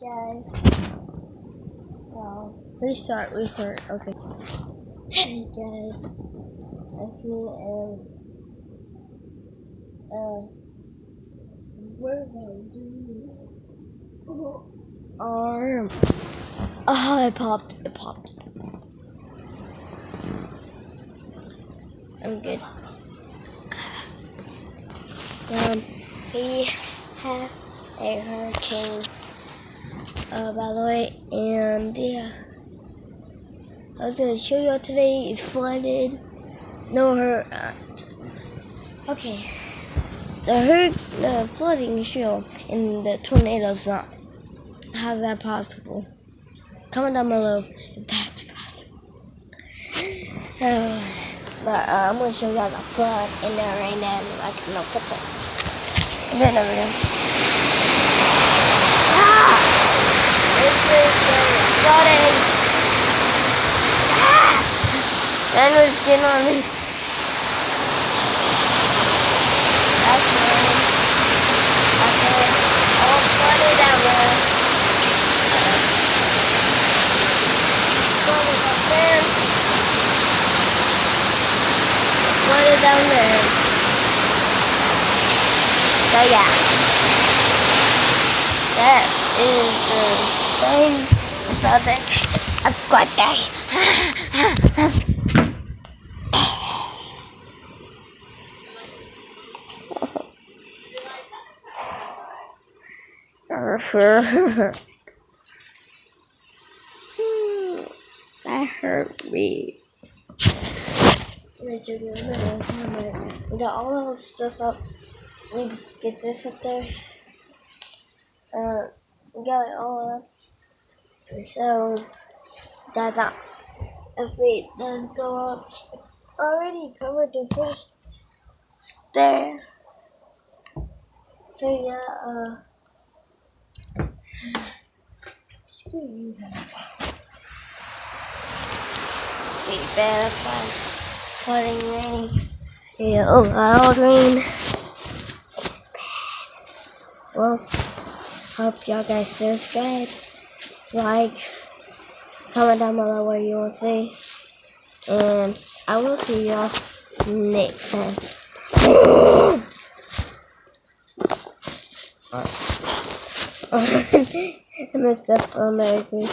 Guys, restart, okay. Hey guys, that's me and we're gonna do arm. Oh, it popped. I'm good. We have a hurricane, by the way, and yeah, I was gonna show y'all today. It's flooded. No okay. The flooding is real, and the tornadoes not. How's that possible? Comment down below if that's possible. But I'm gonna show y'all the flood in there right now. I can look at that. Then over there. This is flooding. That was getting on me. That's mine. Okay. All flooded down there. Flooded up there. Flooded down there. So yeah. That is the thing about it. That's quite day. That hurt me. We got all the stuff up. We get this up there. We got it all up. So that's not. If it does go up, it's already covered the first stair. So yeah, screw you guys. Pretty bad outside. Flooding, raining. Yeah, loud rain. It's bad. Well, hope y'all guys subscribe, like, comment down below what you want to see. And I will see y'all next time. I messed up on everything.